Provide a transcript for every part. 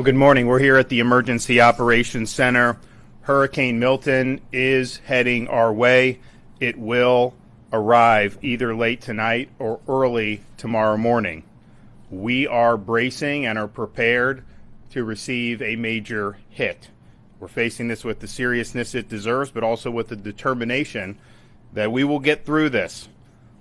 Well, good morning. We're here at the Emergency Operations Center. Hurricane Milton is heading our way. It will arrive either late tonight or early tomorrow morning. We are bracing and are prepared to receive a major hit. We're facing this with the seriousness it deserves, but also with the determination that we will get through this.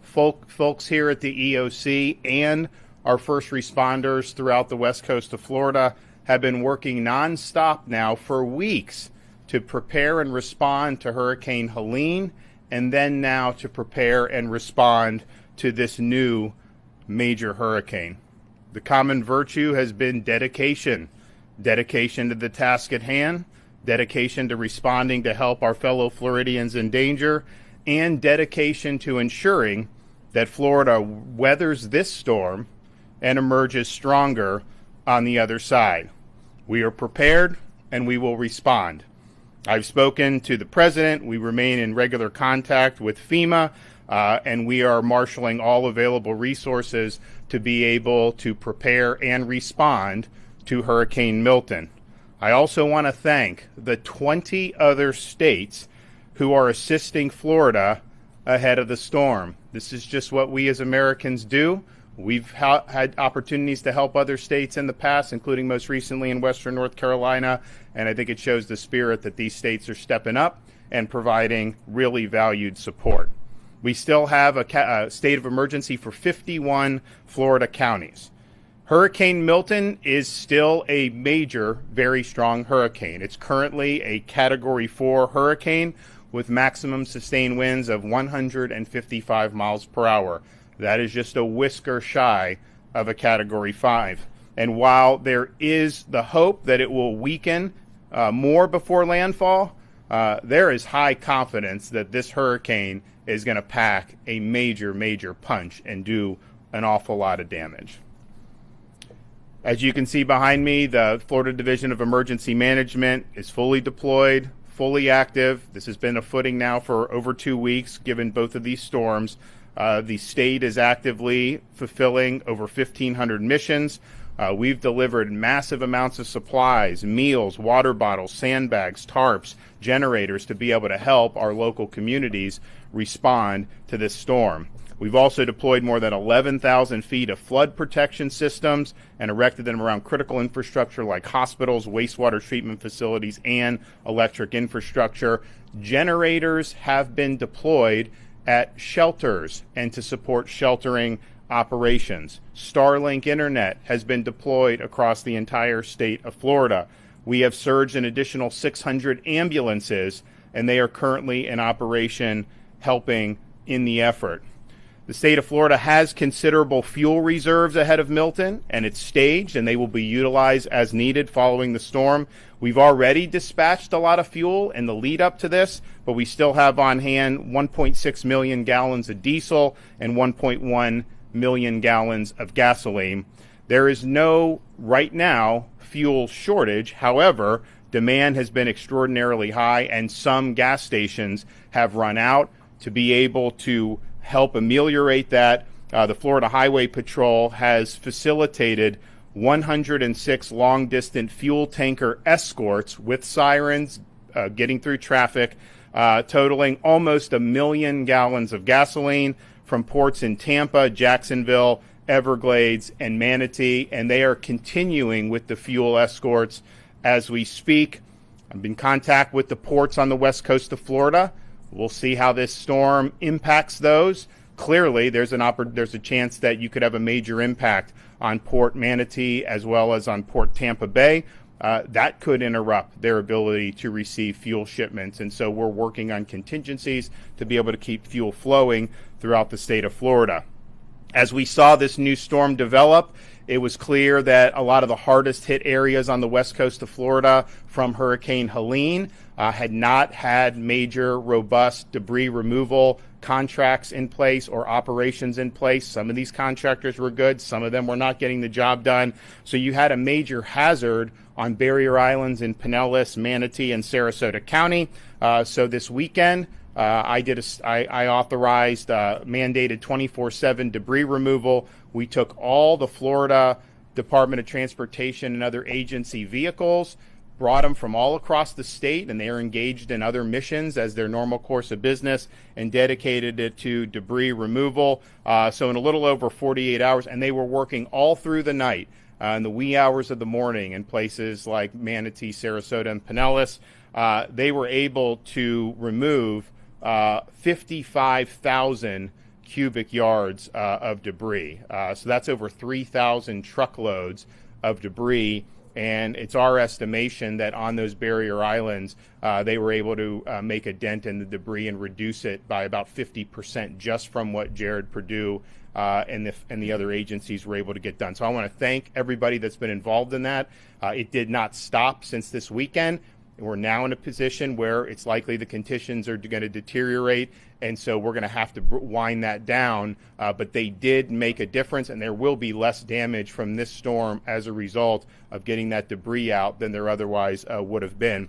Folks here at the EOC and our first responders throughout the west coast of Florida have been working nonstop now for weeks to prepare and respond to Hurricane Helene, and then now to prepare and respond to this new major hurricane. The common virtue has been dedication. Dedication to the task at hand, dedication to responding to help our fellow Floridians in danger, and dedication to ensuring that Florida weathers this storm and emerges stronger on the other side. We are prepared and we will respond. I've spoken to the president. We remain in regular contact with FEMA, and we are marshaling all available resources to be able to prepare and respond to Hurricane Milton. I also want to thank the 20 other states who are assisting Florida ahead of the storm. This is just what we as Americans do. We've had opportunities to help other states in the past, including most recently in Western North Carolina, and I think it shows the spirit that these states are stepping up and providing really valued support. We still have a state of emergency for 51 Florida counties. Hurricane Milton is still a major, very strong hurricane. It's currently a Category 4 hurricane with maximum sustained winds of 155 miles per hour. That is just a whisker shy of a Category 5. And while there is the hope that it will weaken more before landfall, there is high confidence that this hurricane is going to pack a major, major punch and do an awful lot of damage. As you can see behind me, the Florida Division of Emergency Management is fully deployed, fully active. This has been a footing now for over 2 weeks, given both of these storms. The state is actively fulfilling over 1,500 missions. We've delivered massive amounts of supplies, meals, water bottles, sandbags, tarps, generators to be able to help our local communities respond to this storm. We've also deployed more than 11,000 feet of flood protection systems and erected them around critical infrastructure like hospitals, wastewater treatment facilities, and electric infrastructure. Generators have been deployed at shelters and to support sheltering operations. Starlink internet has been deployed across the entire state of Florida. We have surged an additional 600 ambulances, and they are currently in operation helping in the effort. The state of Florida has considerable fuel reserves ahead of Milton, and it's staged, and they will be utilized as needed following the storm. We've already dispatched a lot of fuel in the lead up to this, but we still have on hand 1.6 million gallons of diesel and 1.1 million gallons of gasoline. There is no, right now, fuel shortage. However, demand has been extraordinarily high, and some gas stations have run out. To be able to help ameliorate that, the Florida Highway Patrol has facilitated 106 long-distance fuel tanker escorts with sirens getting through traffic, totaling almost 1 million gallons of gasoline from ports in Tampa, Jacksonville, Everglades, and Manatee, and they are continuing with the fuel escorts as we speak. I'm in contact with the ports on the west coast of Florida. We'll see how this storm impacts those. Clearly, there's a chance that you could have a major impact on Port Manatee as well as on Port Tampa Bay. That could interrupt their ability to receive fuel shipments. And so we're working on contingencies to be able to keep fuel flowing throughout the state of Florida. As we saw this new storm develop, it was clear that a lot of the hardest hit areas on the west coast of Florida from Hurricane Helene had not had major, robust debris removal contracts in place or operations in place. Some of these contractors were good. Some of them were not getting the job done. So you had a major hazard on barrier islands in Pinellas, Manatee, and Sarasota County. So this weekend, I authorized mandated 24/7 debris removal. We took all the Florida Department of Transportation and other agency vehicles, brought them from all across the state, and they are engaged in other missions as their normal course of business and dedicated it to debris removal. So in a little over 48 hours, and they were working all through the night in the wee hours of the morning in places like Manatee, Sarasota, and Pinellas. They were able to remove 55,000 cubic yards of debris. So that's over 3,000 truckloads of debris. And it's our estimation that on those barrier islands, they were able to make a dent in the debris and reduce it by about 50% just from what Jared Perdue and the other agencies were able to get done. So I want to thank everybody that's been involved in that. It did not stop since this weekend. We're now in a position where it's likely the conditions are going to deteriorate, and so we're going to have to wind that down. But they did make a difference, and there will be less damage from this storm as a result of getting that debris out than there otherwise would have been.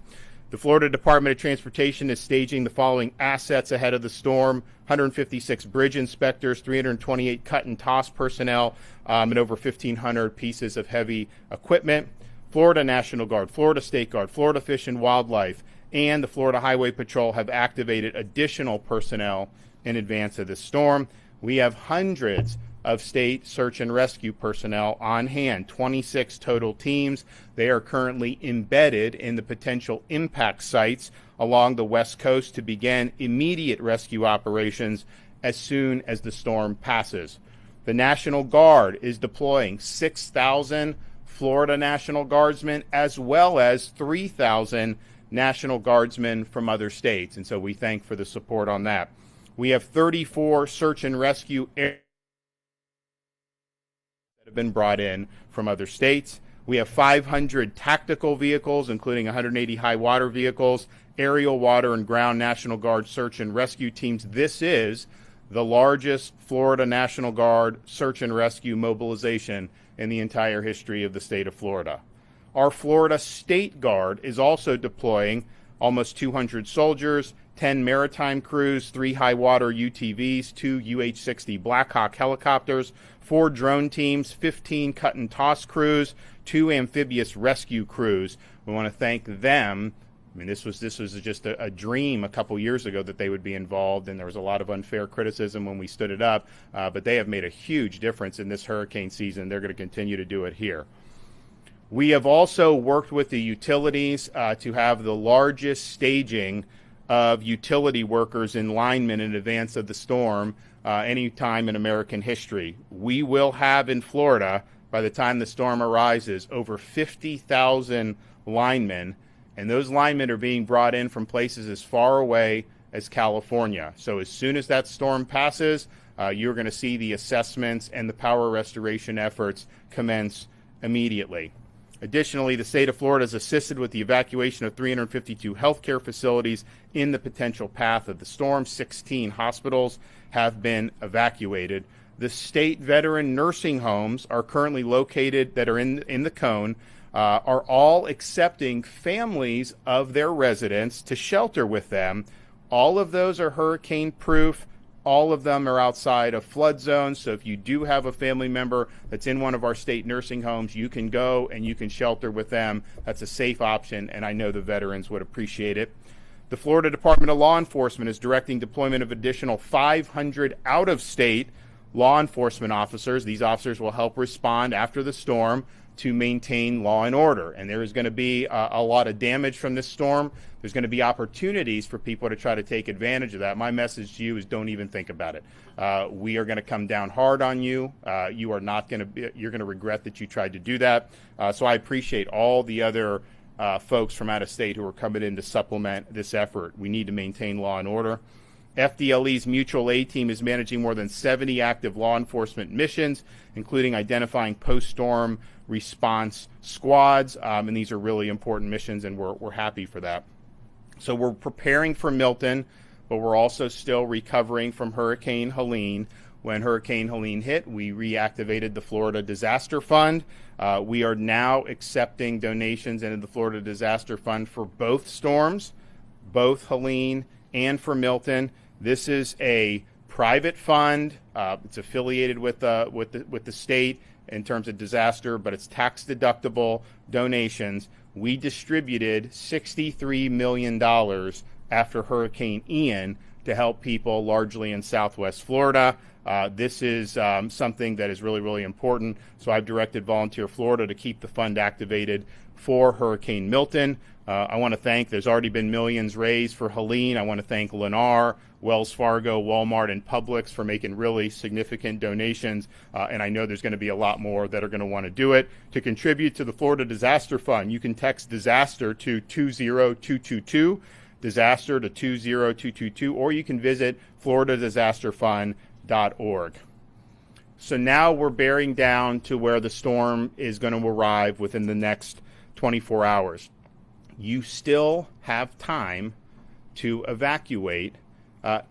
The Florida Department of Transportation is staging the following assets ahead of the storm: 156 bridge inspectors, 328 cut and toss personnel, and over 1,500 pieces of heavy equipment. Florida National Guard, Florida State Guard, Florida Fish and Wildlife, and the Florida Highway Patrol have activated additional personnel in advance of this storm. We have hundreds of state search and rescue personnel on hand, 26 total teams. They are currently embedded in the potential impact sites along the West Coast to begin immediate rescue operations as soon as the storm passes. The National Guard is deploying 6,000 Florida National Guardsmen, as well as 3,000 National Guardsmen from other states. And so we thank for the support on that. We have 34 search and rescue areas that have been brought in from other states. We have 500 tactical vehicles, including 180 high water vehicles, aerial, water, and ground National Guard search and rescue teams. This is the largest Florida National Guard search and rescue mobilization in the entire history of the state of Florida. Our Florida State Guard is also deploying almost 200 soldiers, 10 maritime crews, 3 high water UTVs, 2 UH-60 Blackhawk helicopters, 4 drone teams, 15 cut and toss crews, 2 amphibious rescue crews. We want to thank them. I mean, this was just a dream a couple years ago that they would be involved, and there was a lot of unfair criticism when we stood it up, but they have made a huge difference in this hurricane season. They're going to continue to do it here. We have also worked with the utilities to have the largest staging of utility workers and linemen in advance of the storm any time in American history. We will have in Florida, by the time the storm arises, over 50,000 linemen. And those linemen are being brought in from places as far away as California. So as soon as that storm passes, you're going to see the assessments and the power restoration efforts commence immediately. Additionally, the state of Florida has assisted with the evacuation of 352 healthcare facilities in the potential path of the storm. 16 hospitals have been evacuated. The state veteran nursing homes are currently located that are in the cone. Are all accepting families of their residents to shelter with them. All of those are hurricane proof. All of them are outside of flood zones. So if you do have a family member that's in one of our state nursing homes, you can go and you can shelter with them. That's a safe option, and I know the veterans would appreciate it. The Florida Department of Law Enforcement is directing deployment of additional 500 out-of-state law enforcement officers. These officers will help respond after the storm to maintain law and order. And there is going to be a lot of damage from this storm. There's going to be opportunities for people to try to take advantage of that. My message to you is don't even think about it. We are going to come down hard on you. You are not going to you're going to regret that you tried to do that. So I appreciate all the other folks from out of state who are coming in to supplement this effort. We need to maintain law and order. FDLE's mutual aid team is managing more than 70 active law enforcement missions, including identifying post-storm response squads, and these are really important missions, and we're happy for that. So we're preparing for Milton, but we're also still recovering from Hurricane Helene. When Hurricane Helene hit, we reactivated the Florida Disaster Fund. We are now accepting donations into the Florida Disaster Fund for both storms, both Helene and for Milton. This is a private fund. It's affiliated with the state in terms of disaster, but it's tax deductible donations. We distributed $63 million after Hurricane Ian to help people largely in Southwest Florida. This is something that is really, really important. So I've directed Volunteer Florida to keep the fund activated for Hurricane Milton. I want to thank, there's already been millions raised for Helene. I want to thank Lennar, Wells Fargo, Walmart, and Publix for making really significant donations. And I know there's going to be a lot more that are going to want to do it. To contribute to the Florida Disaster Fund, you can text disaster to 20222, disaster to 20222, or you can visit floridadisasterfund.org. So now we're bearing down to where the storm is going to arrive within the next 24 hours. You still have time to evacuate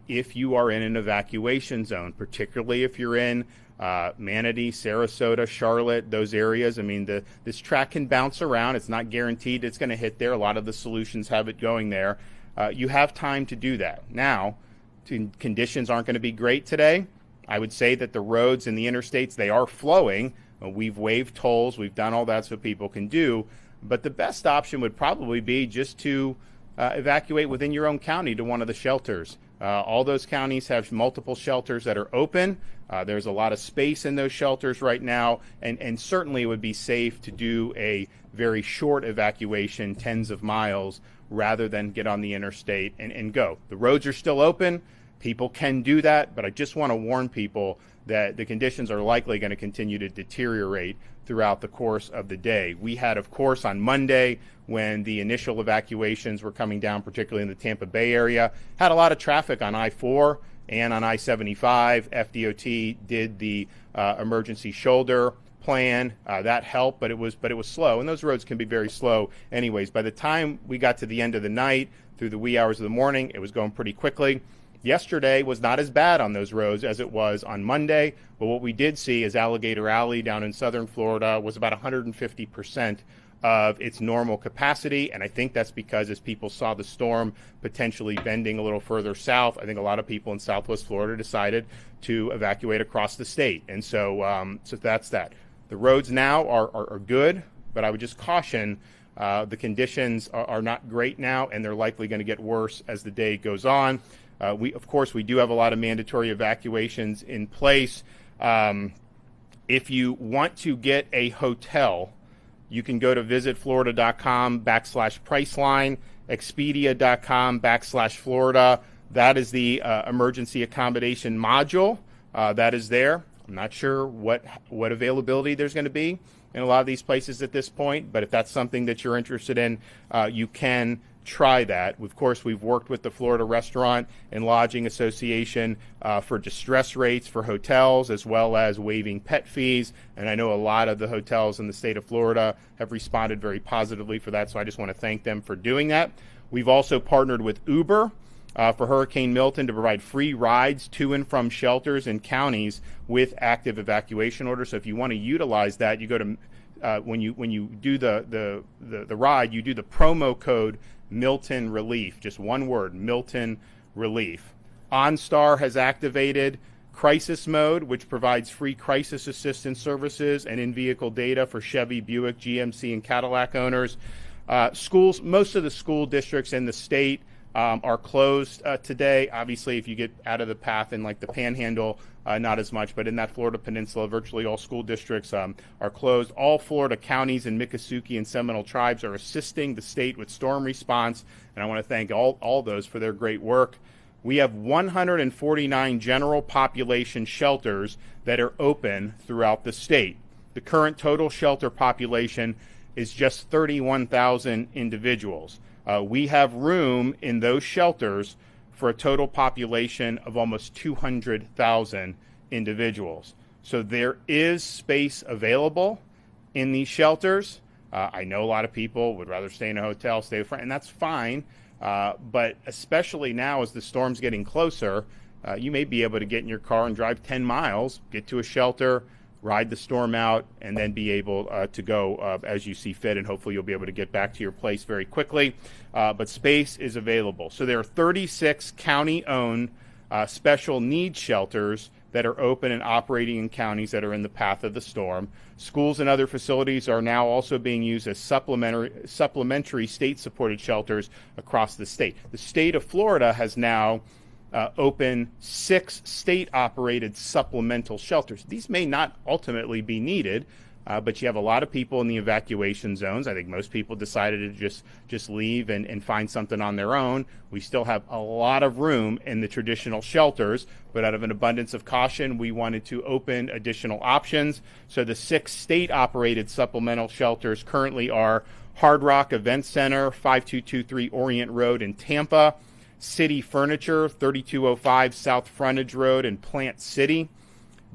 if you are in an evacuation zone, particularly if you're in Manatee, Sarasota, Charlotte, those areas. I mean, this track can bounce around. It's not guaranteed it's going to hit there. A lot of the solutions have it going there. You have time to do that. Now, conditions aren't going to be great today. I would say that the roads and the interstates, they are flowing. We've waived tolls. We've done all that so people can do. But the best option would probably be just to evacuate within your own county to one of the shelters. All those counties have multiple shelters that are open. There's a lot of space in those shelters right now, and certainly it would be safe to do a very short evacuation, tens of miles, rather than get on the interstate and go. The roads are still open. People can do that, but I just want to warn people that the conditions are likely going to continue to deteriorate throughout the course of the day. We had, of course, on Monday, when the initial evacuations were coming down, particularly in the Tampa Bay area, had a lot of traffic on I-4 and on I-75. FDOT did the emergency shoulder plan. That helped, but it was slow, and those roads can be very slow anyways. By the time we got to the end of the night, through the wee hours of the morning, it was going pretty quickly. Yesterday was not as bad on those roads as it was on Monday, but what we did see is Alligator Alley down in southern Florida was about 150% of its normal capacity, and I think that's because as people saw the storm potentially bending a little further south, I think a lot of people in Southwest Florida decided to evacuate across the state, and so that's that. The roads now are good, but I would just caution the conditions are not great now, and they're likely going to get worse as the day goes on. Of course, we do have a lot of mandatory evacuations in place. If you want to get a hotel, you can go to visitflorida.com/Priceline, Expedia.com/Florida. That is the emergency accommodation module that is there. I'm not sure what availability there's going to be in a lot of these places at this point, but if that's something that you're interested in, you can try that. Of course, we've worked with the Florida Restaurant and Lodging Association for distress rates for hotels, as well as waiving pet fees. And I know a lot of the hotels in the state of Florida have responded very positively for that, so I just want to thank them for doing that. We've also partnered with Uber for Hurricane Milton to provide free rides to and from shelters and counties with active evacuation orders. So if you want to utilize that, you go to when you do the ride, you do the promo code Milton Relief, just one word, Milton Relief. OnStar has activated crisis mode, which provides free crisis assistance services and in-vehicle data for Chevy, Buick, GMC, and Cadillac owners. Schools, most of the school districts in the state are closed today. Obviously, if you get out of the path in like the Panhandle, not as much, but in that Florida Peninsula, virtually all school districts are closed. All Florida counties and Miccosukee and Seminole tribes are assisting the state with storm response, and I want to thank all those for their great work. We have 149 general population shelters that are open throughout the state. The current total shelter population is just 31,000 individuals. We have room in those shelters for a total population of almost 200,000 individuals. So there is space available in these shelters. I know a lot of people would rather stay in a hotel, stay with friends, and that's fine. But especially now as the storm's getting closer, you may be able to get in your car and drive 10 miles, get to a shelter, ride the storm out, and then be able to go as you see fit, and hopefully you'll be able to get back to your place very quickly. But space is available. So there are 36 county-owned special needs shelters that are open and operating in counties that are in the path of the storm. Schools and other facilities are now also being used as supplementary state-supported shelters across the state. The state of Florida has now opened 6 state-operated supplemental shelters. These may not ultimately be needed, but you have a lot of people in the evacuation zones. I think most people decided to just leave and find something on their own. We still have a lot of room in the traditional shelters, but out of an abundance of caution, we wanted to open additional options. So the 6 state-operated supplemental shelters currently are Hard Rock Event Center, 5223 Orient Road in Tampa, City Furniture, 3205 South Frontage Road in Plant City,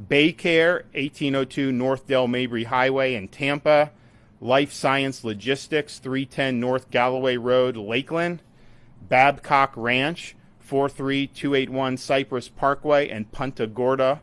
Baycare, 1802 North Del Mabry Highway in Tampa, Life Science Logistics, 310 North Galloway Road, Lakeland, Babcock Ranch, 43281 Cypress Parkway in Punta Gorda,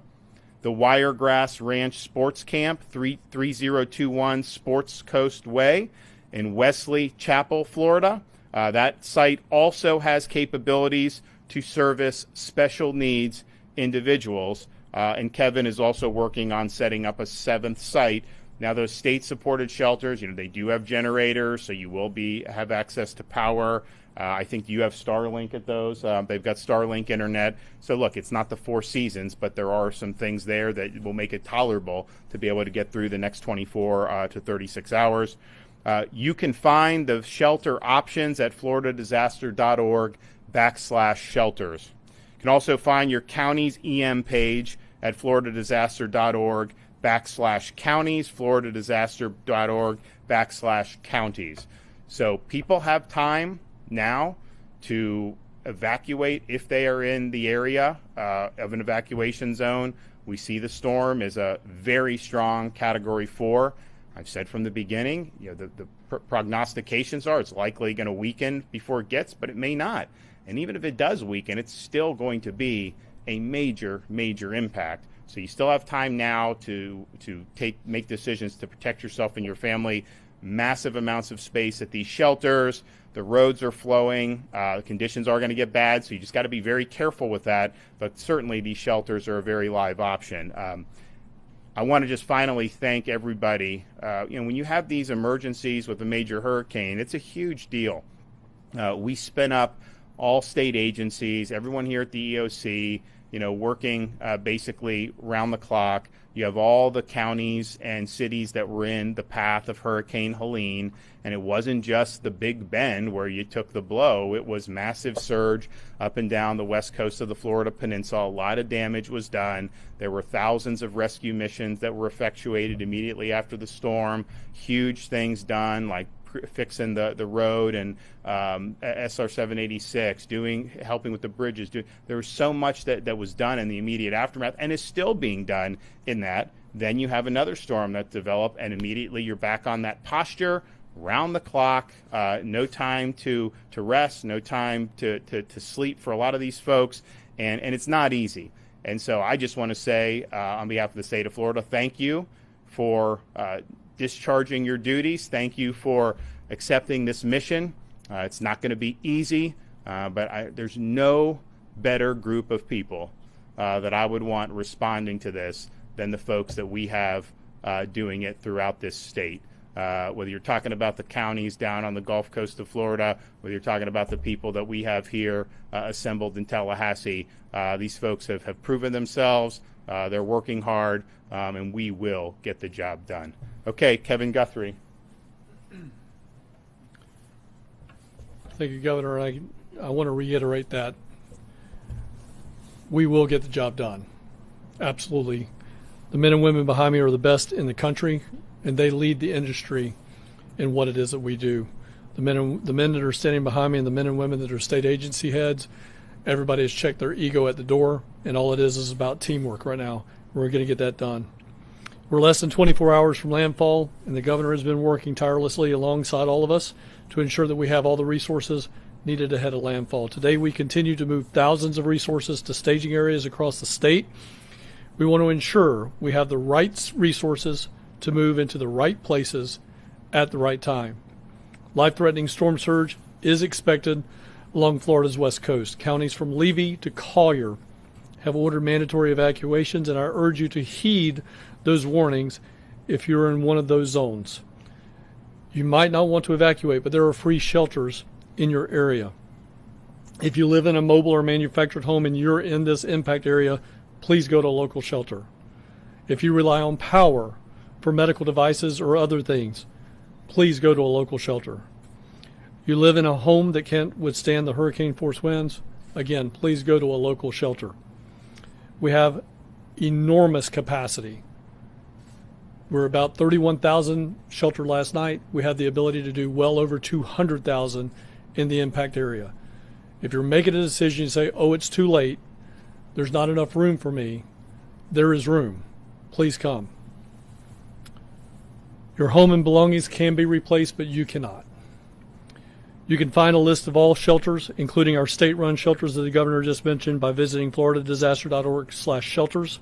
the Wiregrass Ranch Sports Camp, 3021 Sports Coast Way in Wesley Chapel, Florida. That site also has capabilities to service special needs individuals. And Kevin is also working on setting up a 7th site. Now, those state-supported shelters, they do have generators, so you will have access to power. I think you have Starlink at those. They've got Starlink internet. So, look, it's not the 4 seasons, but there are some things there that will make it tolerable to be able to get through the next 24 to 36 hours. You can find the shelter options at floridadisaster.org/shelters. You can also find your county's EM page at floridadisaster.org/counties, floridadisaster.org/counties. So people have time now to evacuate if they are in the area of an evacuation zone. We see the storm is a very strong Category 4. I've said from the beginning, the prognostications are it's likely going to weaken before it gets, but it may not. And even if it does weaken, it's still going to be a major, major impact. So you still have time now to make decisions to protect yourself and your family. Massive amounts of space at these shelters. The roads are flowing. The conditions are going to get bad, so you just got to be very careful with that. But certainly these shelters are a very live option. I want to just finally thank everybody. When you have these emergencies with a major hurricane, it's a huge deal. We spin up all state agencies, everyone here at the EOC, working basically round the clock. You have all the counties and cities that were in the path of Hurricane Helene, and it wasn't just the Big Bend where you took the blow. It was massive surge up and down the west coast of the Florida Peninsula. A lot of damage was done. There were thousands of rescue missions that were effectuated immediately after the storm. Huge things done, like fixing the road and SR 786, helping with the bridges. There was so much that was done in the immediate aftermath and is still being done in that. Then you have another storm that developed, and immediately you're back on that posture, round the clock, no time to rest, no time to sleep for a lot of these folks, and it's not easy. And so I just want to say, on behalf of the state of Florida, thank you for discharging your duties. Thank you for accepting this mission. It's not going to be easy, but there's no better group of people that I would want responding to this than the folks that we have doing it throughout this state. Whether you're talking about the counties down on the Gulf Coast of Florida, whether you're talking about the people that we have here assembled in Tallahassee, these folks have proven themselves. They're working hard, and we will get the job done. Okay, Kevin Guthrie. Thank you, Governor. I want to reiterate that we will get the job done. Absolutely. The men and women behind me are the best in the country, and they lead the industry in what it is that we do. The men that are standing behind me and the men and women that are state agency heads, everybody has checked their ego at the door, and all it is about teamwork right now. We're going to get that done. We're less than 24 hours from landfall, and the governor has been working tirelessly alongside all of us to ensure that we have all the resources needed ahead of landfall. Today, we continue to move thousands of resources to staging areas across the state. We want to ensure we have the right resources to move into the right places at the right time. Life-threatening storm surge is expected along Florida's west coast. Counties from Levy to Collier have ordered mandatory evacuations, and I urge you to heed those warnings if you're in one of those zones. You might not want to evacuate, but there are free shelters in your area. If you live in a mobile or manufactured home and you're in this impact area, please go to a local shelter. If you rely on power for medical devices or other things, please go to a local shelter. You live in a home that can't withstand the hurricane force winds, again, please go to a local shelter. We have enormous capacity. We're about 31,000 sheltered last night. We have the ability to do well over 200,000 in the impact area. If you're making a decision, you say, oh, it's too late, there's not enough room for me, there is room. Please come. Your home and belongings can be replaced, but you cannot. You can find a list of all shelters, including our state-run shelters that the governor just mentioned, by visiting floridadisaster.org/shelters.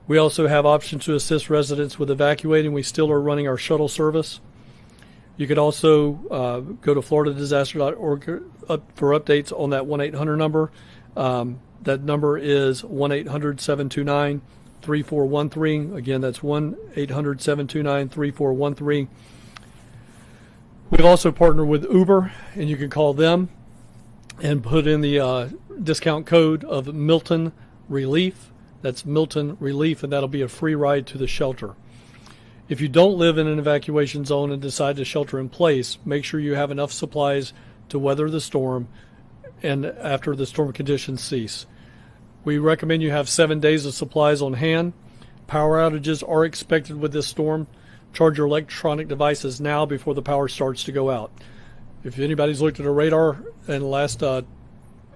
We also have options to assist residents with evacuating. We still are running our shuttle service. You could also go to floridadisaster.org for updates on that 1-800 number. That number is 1-800-729-3413. Again, that's 1-800-729-3413. We've also partnered with Uber, and you can call them and put in the discount code of Milton Relief. That's Milton Relief, and that'll be a free ride to the shelter. If you don't live in an evacuation zone and decide to shelter in place, make sure you have enough supplies to weather the storm and after the storm conditions cease. We recommend you have 7 days of supplies on hand. Power outages are expected with this storm. Charge your electronic devices now before the power starts to go out. If anybody's looked at a radar in the last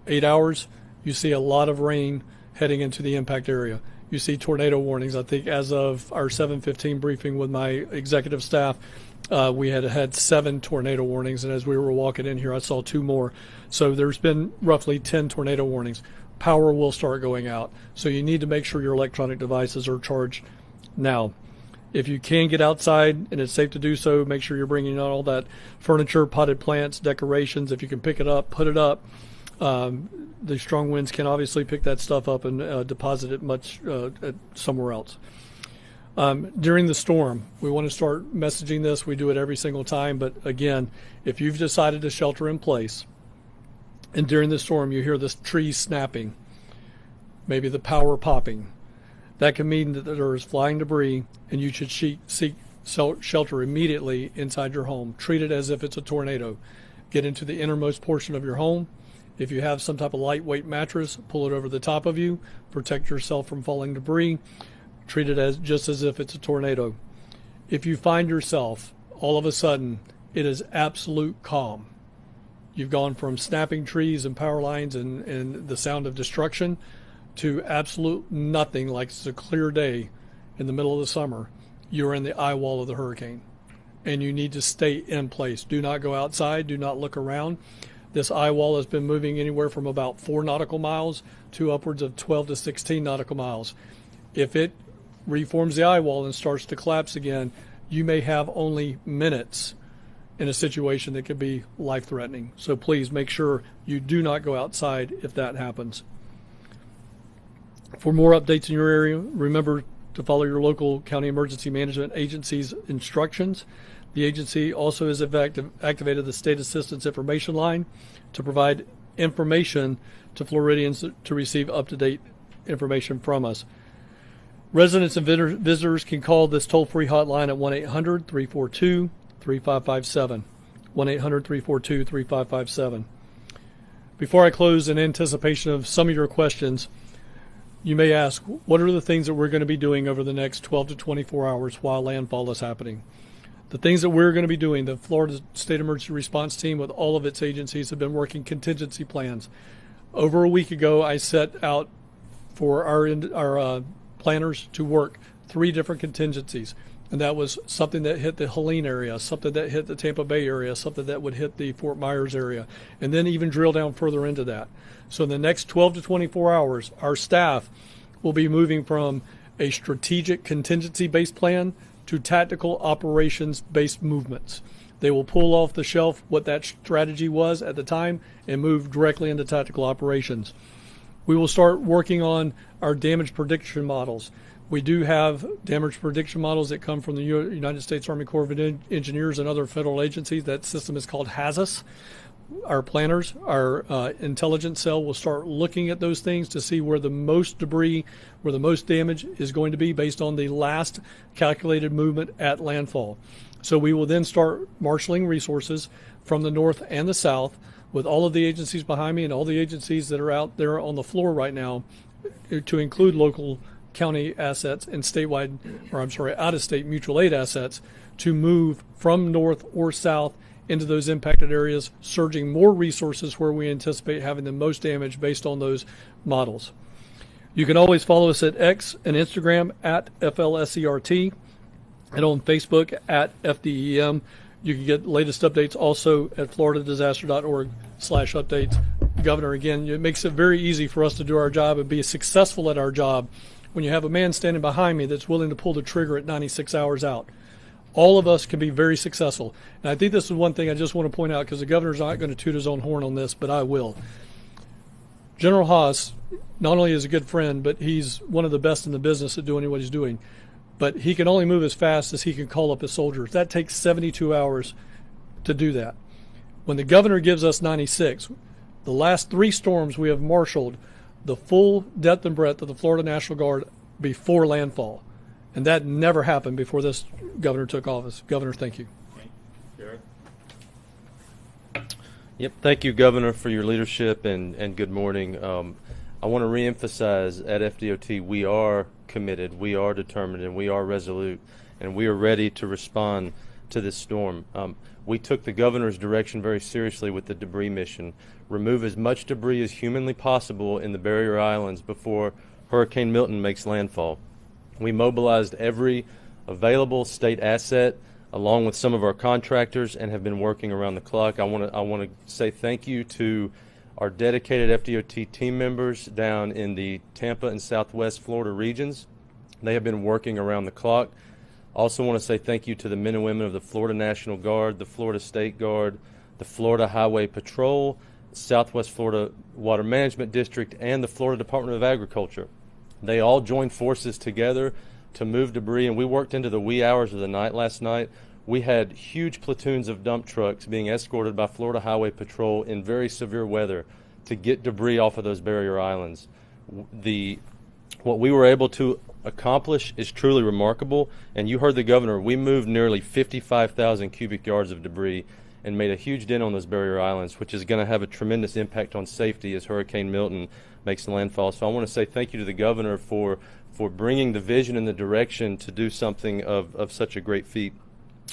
8 hours, you see a lot of rain heading into the impact area. You see tornado warnings. I think as of our 7:15 briefing with my executive staff, we had 7 tornado warnings, and as we were walking in here, I saw 2 more. So there's been roughly 10 tornado warnings. Power will start going out. So you need to make sure your electronic devices are charged now. If you can get outside and it's safe to do so, make sure you're bringing out all that furniture, potted plants, decorations. If you can pick it up, put it up. The strong winds can obviously pick that stuff up and deposit it much somewhere else. During the storm, we want to start messaging this. We do it every single time. But again, if you've decided to shelter in place and during the storm you hear the trees snapping, maybe the power popping, that can mean that there is flying debris and you should seek shelter immediately inside your home. Treat it as if it's a tornado. Get into the innermost portion of your home. If you have some type of lightweight mattress, pull it over the top of you. Protect yourself from falling debris. Treat it just as if it's a tornado. If you find yourself, all of a sudden, it is absolute calm. You've gone from snapping trees and power lines and the sound of destruction to absolute nothing, like it's a clear day in the middle of the summer. You're in the eye wall of the hurricane, and you need to stay in place. Do not go outside. Do not look around. This eye wall has been moving anywhere from about 4 nautical miles to upwards of 12 to 16 nautical miles. If it reforms the eye wall and starts to collapse again, you may have only minutes in a situation that could be life-threatening. So please make sure you do not go outside if that happens. For more updates in your area, remember to follow your local county emergency management agency's instructions. The agency also has activated the State Assistance Information Line to provide information to Floridians to receive up-to-date information from us. Residents and visitors can call this toll-free hotline at 1-800-342-3557. 1-800-342-3557. Before I close, in anticipation of some of your questions, you may ask, what are the things that we're going to be doing over the next 12 to 24 hours while landfall is happening? The things that we're going to be doing, the Florida State Emergency Response Team with all of its agencies have been working contingency plans. Over a week ago, I set out for our planners to work 3 different contingencies. And that was something that hit the Helene area, something that hit the Tampa Bay area, something that would hit the Fort Myers area, and then even drill down further into that. So in the next 12 to 24 hours, our staff will be moving from a strategic contingency-based plan to tactical operations-based movements. They will pull off the shelf what that strategy was at the time and move directly into tactical operations. We will start working on our damage prediction models. We do have damage prediction models that come from the United States Army Corps of Engineers and other federal agencies. That system is called HAZUS. Our planners, our intelligence cell will start looking at those things to see where the most debris, where the most damage is going to be based on the last calculated movement at landfall. So we will then start marshaling resources from the north and the south with all of the agencies behind me and all the agencies that are out there on the floor right now, to include local county assets and out-of-state mutual aid assets, to move from north or south into those impacted areas, surging more resources where we anticipate having the most damage based on those models. You can always follow us at X and Instagram at FLSERT and on Facebook at FDEM. You can get latest updates also at floridadisaster.org/updates. Governor, again, it makes it very easy for us to do our job and be successful at our job when you have a man standing behind me that's willing to pull the trigger at 96 hours out. All of us can be very successful. And I think this is one thing I just want to point out, because the governor's not going to toot his own horn on this, but I will. General Haas not only is a good friend, but he's one of the best in the business at doing what he's doing. But he can only move as fast as he can call up his soldiers. That takes 72 hours to do that. When the governor gives us 96, the last 3 storms we have marshaled the full depth and breadth of the Florida National Guard before landfall. And that never happened before this governor took office. Governor, thank you. Yep, thank you, Governor, for your leadership, and good morning. I want to reemphasize at FDOT, we are committed, we are determined, and we are resolute, and we are ready to respond to this storm. We took the governor's direction very seriously with the debris mission. Remove as much debris as humanly possible in the barrier islands before Hurricane Milton makes landfall. We mobilized every available state asset along with some of our contractors and have been working around the clock. I want to say thank you to our dedicated FDOT team members down in the Tampa and Southwest Florida regions. They have been working around the clock. Also want to say thank you to the men and women of the Florida National Guard, the Florida State Guard, the Florida Highway Patrol, Southwest Florida Water Management District, and the Florida Department of Agriculture. They all joined forces together to move debris, and we worked into the wee hours of the night last night. We had huge platoons of dump trucks being escorted by Florida Highway Patrol in very severe weather to get debris off of those barrier islands. What we were able to accomplish is truly remarkable, and you heard the governor. We moved nearly 55,000 cubic yards of debris and made a huge dent on those barrier islands, which is going to have a tremendous impact on safety as Hurricane Milton makes landfall. So I want to say thank you to the governor for bringing the vision and the direction to do something of such a great feat.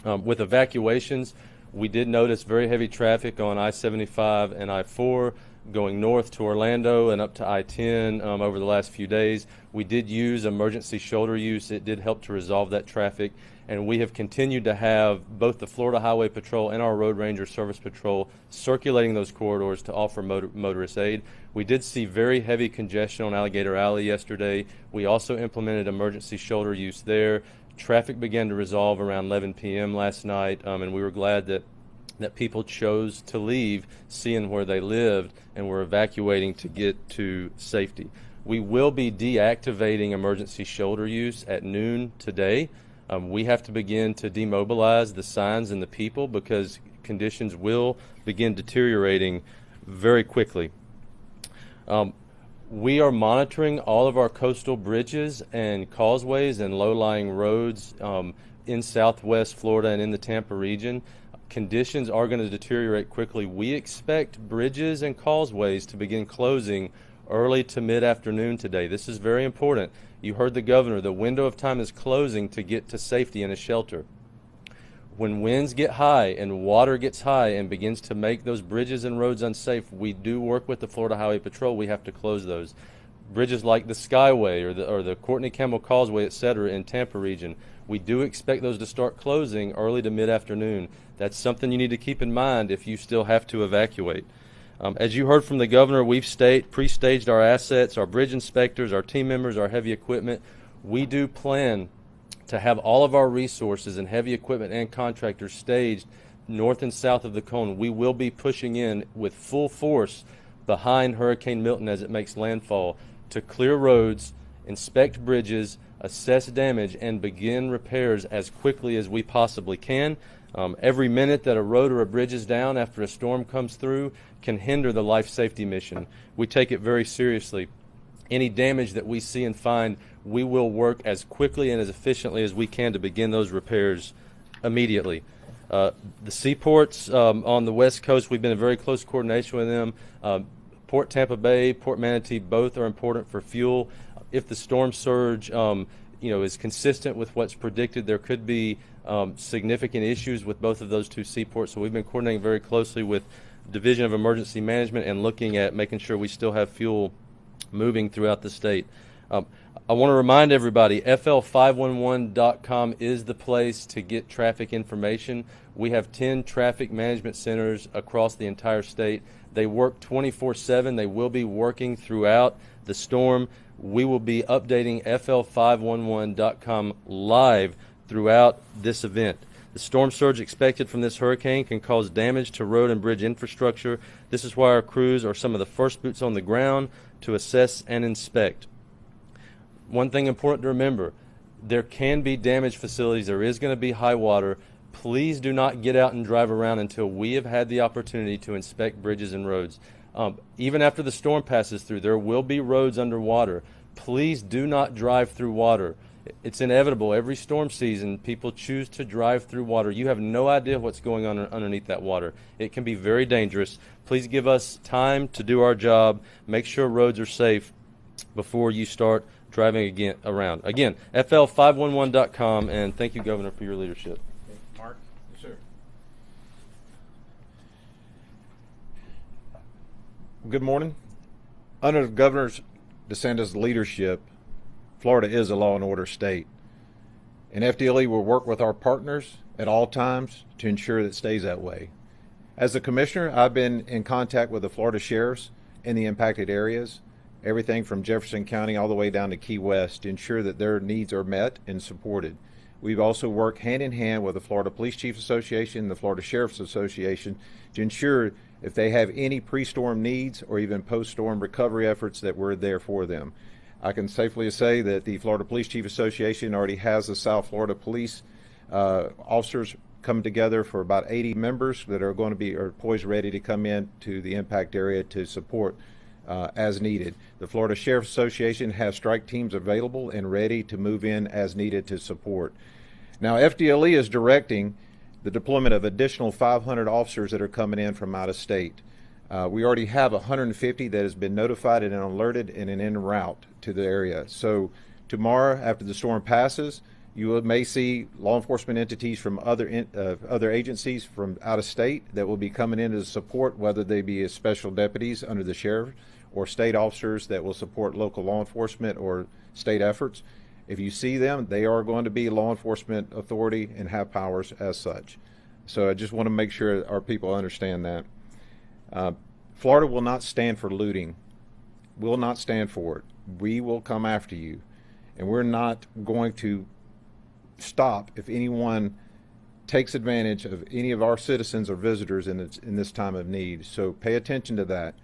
With evacuations, we did notice very heavy traffic on I-75 and I-4 going north to Orlando and up to I-10 over the last few days. We did use emergency shoulder use. It did help to resolve that traffic. And we have continued to have both the Florida Highway Patrol and our Road Ranger Service Patrol circulating those corridors to offer motorist aid. We did see very heavy congestion on Alligator Alley yesterday. We also implemented emergency shoulder use there. Traffic began to resolve around 11 p.m. last night, and we were glad that people chose to leave, seeing where they lived, and were evacuating to get to safety. We will be deactivating emergency shoulder use at noon today. We have to begin to demobilize the signs and the people because conditions will begin deteriorating very quickly. We are monitoring all of our coastal bridges and causeways and low-lying roads in Southwest Florida and in the Tampa region. Conditions are going to deteriorate quickly. We expect bridges and causeways to begin closing early to mid-afternoon today. This is very important. You heard the governor. The window of time is closing to get to safety in a shelter. When winds get high and water gets high and begins to make those bridges and roads unsafe, we do work with the Florida Highway Patrol. We have to close those. Bridges like the Skyway or the Courtney Campbell Causeway, etc., in Tampa region, we do expect those to start closing early to mid-afternoon. That's something you need to keep in mind if you still have to evacuate. As you heard from the governor, we've pre-staged our assets, our bridge inspectors, our team members, our heavy equipment. We do plan to have all of our resources and heavy equipment and contractors staged north and south of the cone. We will be pushing in with full force behind Hurricane Milton as it makes landfall to clear roads, inspect bridges, assess damage, and begin repairs as quickly as we possibly can. Every minute that a road or a bridge is down after a storm comes through can hinder the life safety mission. We take it very seriously. Any damage that we see and find, we will work as quickly and as efficiently as we can to begin those repairs immediately. The seaports on the West Coast, we've been in very close coordination with them. Port Tampa Bay, Port Manatee, both are important for fuel. If the storm surge is consistent with what's predicted, there could be significant issues with both of those two seaports. So we've been coordinating very closely with Division of Emergency Management and looking at making sure we still have fuel moving throughout the state. I want to remind everybody, FL511.com is the place to get traffic information. We have 10 traffic management centers across the entire state. They work 24/7. They will be working throughout the storm. We will be updating FL511.com live throughout this event. The storm surge expected from this hurricane can cause damage to road and bridge infrastructure. This is why our crews are some of the first boots on the ground to assess and inspect. One thing important to remember, there can be damaged facilities. There is going to be high water. Please do not get out and drive around until we have had the opportunity to inspect bridges and roads. Even after the storm passes through, there will be roads underwater. Please do not drive through water. It's inevitable. Every storm season, people choose to drive through water. You have no idea what's going on underneath that water. It can be very dangerous. Please give us time to do our job. Make sure roads are safe before you start driving around. Again, FL511.com, and thank you, Governor, for your leadership. Mark? Yes, sir. Good morning. Under Governor DeSantis' leadership, Florida is a law and order state. And FDLE will work with our partners at all times to ensure that it stays that way. As a commissioner, I've been in contact with the Florida sheriffs in the impacted areas, everything from Jefferson County all the way down to Key West, to ensure that their needs are met and supported. We've also worked hand in hand with the Florida Police Chiefs Association, the Florida Sheriff's Association, to ensure if they have any pre-storm needs or even post-storm recovery efforts that we're there for them. I can safely say that the Florida Police Chief Association already has the South Florida Police officers come together for about 80 members that are going to be poised ready to come in to the impact area to support as needed. The Florida Sheriff's Association has strike teams available and ready to move in as needed to support. Now, FDLE is directing the deployment of additional 500 officers that are coming in from out of state. We already have 150 that has been notified and alerted and en route to the area. So tomorrow, after the storm passes, you may see law enforcement entities from other agencies from out of state that will be coming in to support, whether they be as special deputies under the sheriff or state officers that will support local law enforcement or state efforts. If you see them, they are going to be law enforcement authority and have powers as such. So I just want to make sure our people understand that. Florida will not stand for looting, will not stand for it. We will come after you, and we're not going to stop if anyone takes advantage of any of our citizens or visitors in this time of need. So pay attention to that.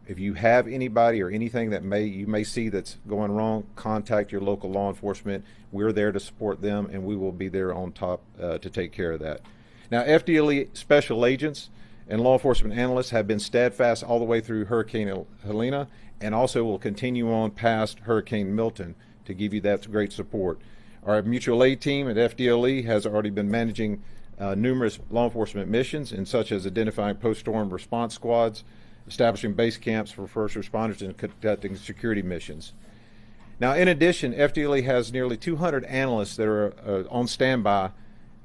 If you have anybody or anything that you may see that's going wrong, contact your local law enforcement. We're there to support them, and we will be there on top to take care of that. Now, FDLE special agents and law enforcement analysts have been steadfast all the way through Hurricane Helena, and also will continue on past Hurricane Milton to give you that great support. Our mutual aid team at FDLE has already been managing numerous law enforcement missions, and such as identifying post-storm response squads, establishing base camps for first responders, and conducting security missions. Now, in addition, FDLE has nearly 200 analysts that are on standby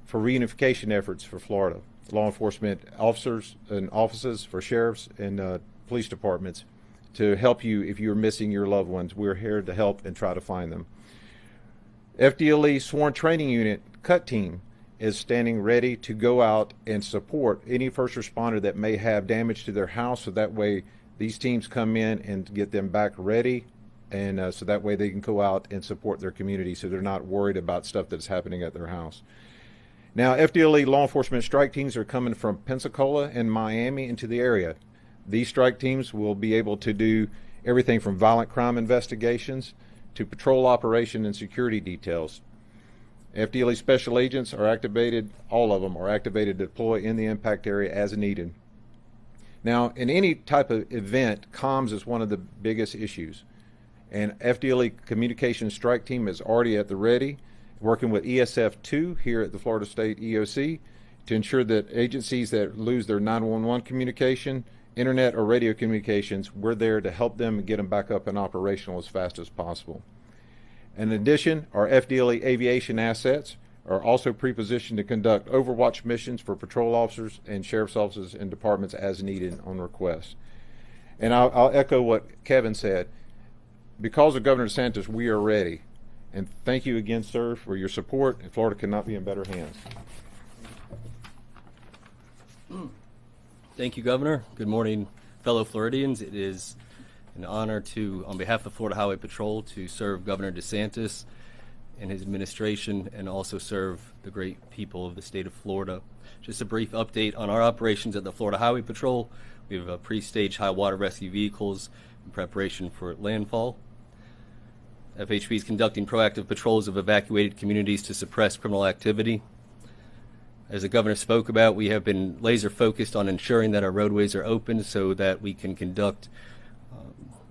for reunification efforts for Florida. Law enforcement officers and offices for sheriffs and police departments to help you if you're missing your loved ones. We're here to help and try to find them. FDLE Sworn Training Unit CUT team is standing ready to go out and support any first responder that may have damage to their house, so that way these teams come in and get them back ready, and so that way they can go out and support their community so they're not worried about stuff that's happening at their house. Now, FDLE law enforcement strike teams are coming from Pensacola and Miami into the area. These strike teams will be able to do everything from violent crime investigations to patrol operation and security details. FDLE special agents are activated, all of them are activated to deploy in the impact area as needed. Now, in any type of event, comms is one of the biggest issues. And FDLE Communications Strike Team is already at the ready, working with ESF2 here at the Florida State EOC to ensure that agencies that lose their 911 communication, internet or radio communications, we're there to help them and get them back up and operational as fast as possible. In addition, our FDLE aviation assets are also pre-positioned to conduct overwatch missions for patrol officers and sheriff's offices and departments as needed on request. And I'll echo what Kevin said. Because of Governor DeSantis, we are ready. And thank you again, sir, for your support, and Florida cannot be in better hands. Thank you, Governor. Good morning, fellow Floridians. It is an honor to, on behalf of Florida Highway Patrol, to serve Governor DeSantis and his administration and also serve the great people of the state of Florida. Just a brief update on our operations at the Florida Highway Patrol. We have pre-staged high water rescue vehicles in preparation for landfall. FHP is conducting proactive patrols of evacuated communities to suppress criminal activity. As the governor spoke about, we have been laser focused on ensuring that our roadways are open so that we can conduct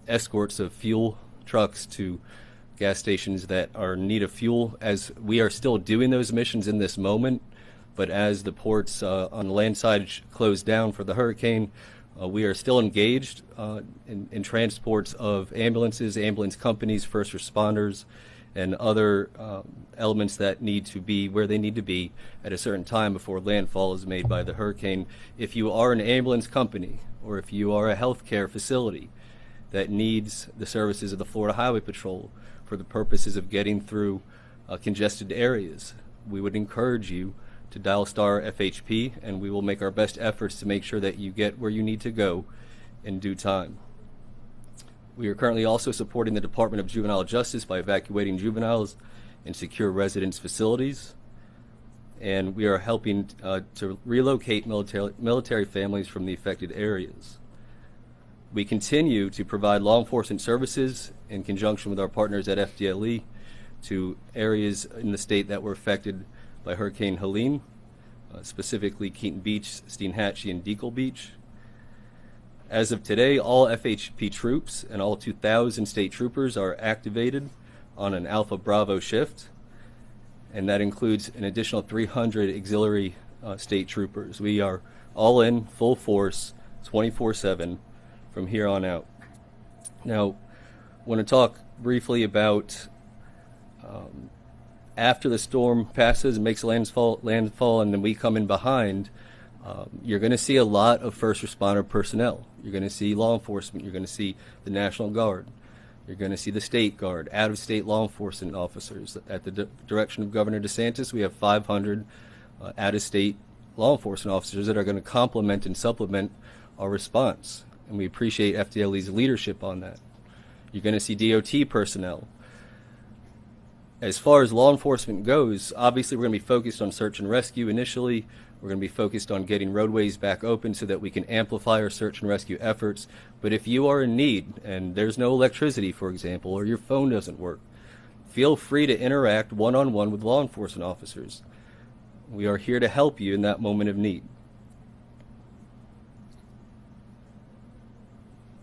escorts of fuel trucks to gas stations that are in need of fuel, as we are still doing those missions in this moment. But as the ports on the land side closed down for the hurricane, we are still engaged in transports of ambulances, ambulance companies, first responders, and other elements that need to be where they need to be at a certain time before landfall is made by the hurricane. If you are an ambulance company or if you are a healthcare facility that needs the services of the Florida Highway Patrol for the purposes of getting through congested areas, we would encourage you to dial star FHP, and we will make our best efforts to make sure that you get where you need to go in due time. We are currently also supporting the Department of Juvenile Justice by evacuating juveniles in secure residence facilities, and we are helping to relocate military families from the affected areas. We continue to provide law enforcement services in conjunction with our partners at FDLE to areas in the state that were affected by Hurricane Helene, specifically Keaton Beach, Steinhatchee, and Deacle Beach. As of today, all FHP troops and all 2,000 state troopers are activated on an Alpha Bravo shift, and that includes an additional 300 auxiliary state troopers. We are all in, full force, 24/7 from here on out. Now, I want to talk briefly about after the storm passes and makes landfall, and then we come in behind, you're going to see a lot of first responder personnel. You're going to see law enforcement. You're going to see the National Guard. You're going to see the State Guard, out-of-state law enforcement officers. At the direction of Governor DeSantis, we have 500 out-of-state law enforcement officers that are going to complement and supplement our response, and we appreciate FDLE's leadership on that. You're going to see DOT personnel. As far as law enforcement goes, obviously we're going to be focused on search and rescue initially. We're going to be focused on getting roadways back open so that we can amplify our search and rescue efforts. But if you are in need and there's no electricity, for example, or your phone doesn't work, feel free to interact one-on-one with law enforcement officers. We are here to help you in that moment of need.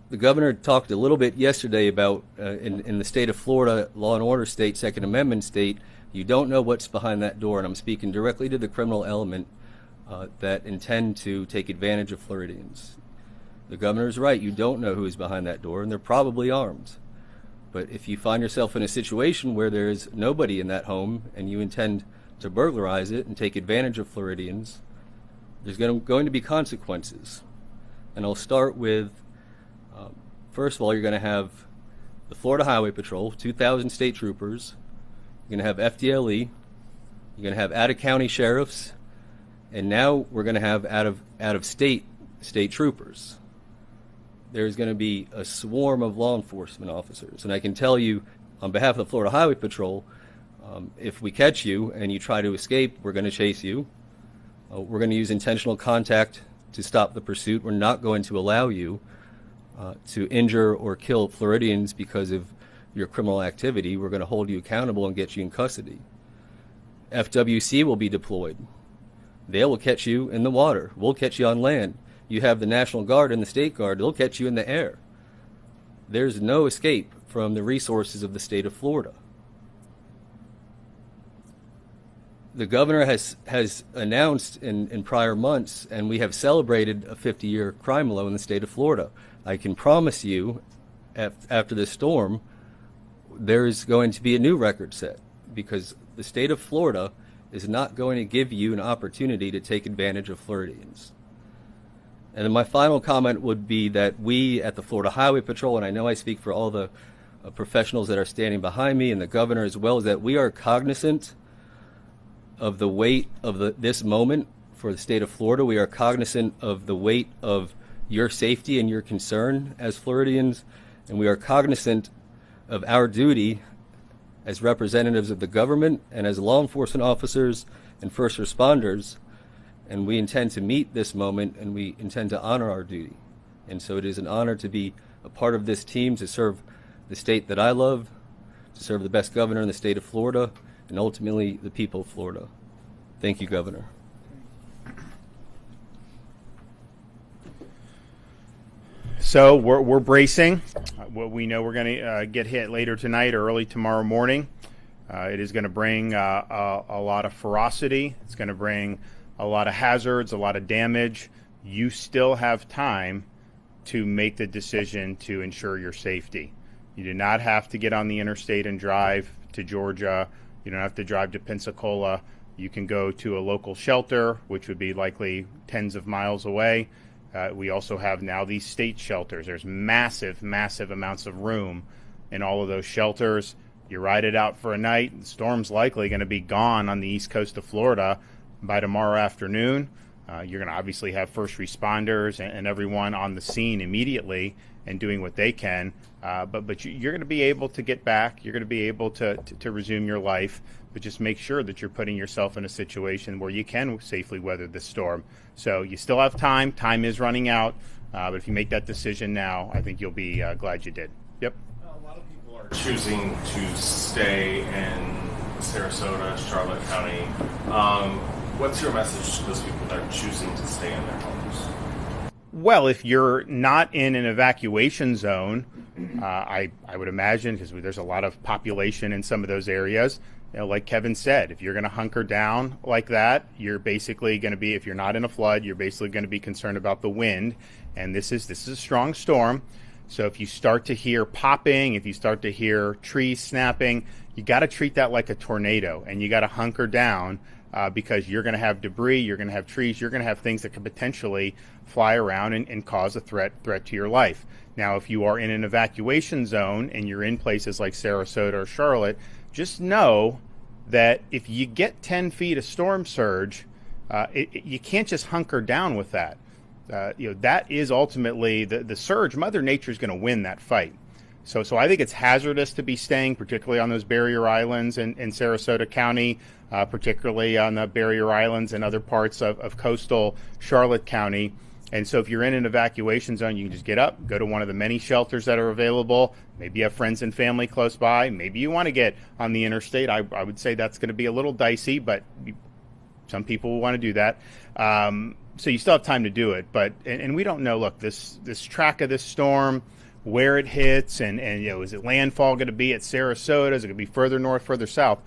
The governor talked a little bit yesterday about in the state of Florida, law and order state, Second Amendment state, you don't know what's behind that door, and I'm speaking directly to the criminal element that intend to take advantage of Floridians. The governor's right, you don't know who is behind that door, and they're probably armed. But if you find yourself in a situation where there is nobody in that home and you intend to burglarize it and take advantage of Floridians, there's going to be consequences. And I'll start with first of all, you're going to have the Florida Highway Patrol, 2,000 state troopers. You're going to have FDLE. You're going to have out-of-county sheriffs. And now we're going to have out-of-state troopers. There's going to be a swarm of law enforcement officers. And I can tell you, on behalf of the Florida Highway Patrol, if we catch you and you try to escape, we're going to chase you. We're going to use intentional contact to stop the pursuit. We're not going to allow you to injure or kill Floridians because of your criminal activity. We're going to hold you accountable and get you in custody. FWC will be deployed. They will catch you in the water. We'll catch you on land. You have the National Guard and the State Guard. They'll catch you in the air. There's no escape from the resources of the state of Florida. The governor has announced in prior months, and we have celebrated a 50-year crime low in the state of Florida. I can promise you, after this storm, there is going to be a new record set, because the state of Florida is not going to give you an opportunity to take advantage of Floridians. And then my final comment would be that we at the Florida Highway Patrol, and I know I speak for all the professionals that are standing behind me and the governor as well, is that we are cognizant of the weight of this moment for the state of Florida. We are cognizant of the weight of your safety and your concern as Floridians, and we are cognizant of our duty as representatives of the government and as law enforcement officers and first responders, and we intend to meet this moment and we intend to honor our duty. And so it is an honor to be a part of this team, to serve the state that I love, to serve the best governor in the state of Florida, and ultimately the people of Florida. Thank you, Governor. So we're bracing. What we know we're going to get hit later tonight or early tomorrow morning. It is going to bring a lot of ferocity. It's going to bring a lot of hazards, a lot of damage. You still have time to make the decision to ensure your safety. You do not have to get on the interstate and drive to Georgia. You don't have to drive to Pensacola. You can go to a local shelter, which would be likely tens of miles away. We also have now these state shelters. There's massive, massive amounts of room in all of those shelters. You ride it out for a night. The storm's likely going to be gone on the east coast of Florida by tomorrow afternoon. You're going to obviously have first responders and everyone on the scene immediately and doing what they can. But you're going to be able to get back. You're going to be able to resume your life. But just make sure that you're putting yourself in a situation where you can safely weather this storm. So you still have time. Time is running out. But if you make that decision now, I think you'll be glad you did. Yep. A lot of people are choosing to stay in Sarasota, Charlotte County. What's your message to those people that are choosing to stay in their homes? Well, if you're not in an evacuation zone, I would imagine, because there's a lot of population in some of those areas, like Kevin said, if you're going to hunker down like that, you're basically going to be, if you're not in a flood, you're basically going to be concerned about the wind. And this is a strong storm. So if you start to hear popping, if you start to hear trees snapping, you got to treat that like a tornado, and you got to hunker down because you're going to have debris, you're going to have trees, you're going to have things that could potentially fly around and cause a threat to your life. Now, if you are in an evacuation zone and you're in places like Sarasota or Charlotte, just know that if you get 10 feet of storm surge, you can't just hunker down with that. That is ultimately the surge. Mother Nature is going to win that fight. So I think it's hazardous to be staying, particularly on those barrier islands in Sarasota County, particularly on the barrier islands and other parts of coastal Charlotte County. And so if you're in an evacuation zone, you can just get up, go to one of the many shelters that are available. Maybe you have friends and family close by. Maybe you want to get on the interstate. I would say that's going to be a little dicey, but some people will want to do that. So you still have time to do it. But and we don't know, look, this track of this storm, where it hits, and is it landfall going to be at Sarasota? Is it going to be further north, further south?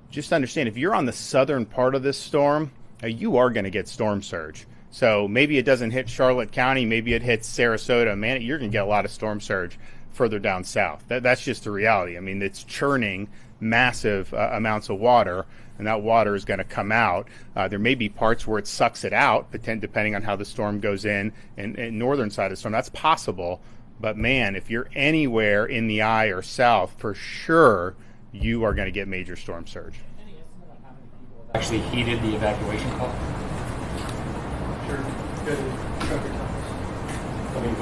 Just understand, if you're on the southern part of this storm, you are going to get storm surge. So maybe it doesn't hit Charlotte County, maybe it hits Sarasota. Man, you're going to get a lot of storm surge further down south. That's just the reality. I mean, it's churning massive amounts of water, and that water is going to come out. There may be parts where it sucks it out, depending on how the storm goes in northern side of the storm. That's possible. But man, if you're anywhere in the eye or south, for sure, you are going to get major storm surge. Any estimate on how many people have actually heeded the evacuation call? Sure. I mean,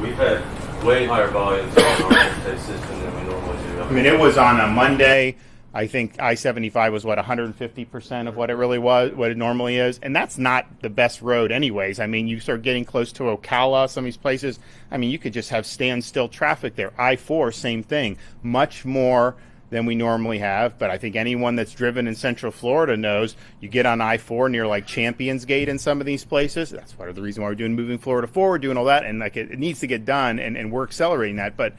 we've had way higher volumes on our interstate system than we normally do. I mean, it was on a Monday. I think I-75 was, 150% of what it really was, what it normally is. And that's not the best road anyways. I mean, you start getting close to Ocala, some of these places. I mean, you could just have standstill traffic there. I-4, same thing. Much more than we normally have. But I think anyone that's driven in Central Florida knows you get on I-4 near like Champions Gate in some of these places. That's part of the reason why we're doing Moving Florida Forward, doing all that. And like it needs to get done, and we're accelerating that. But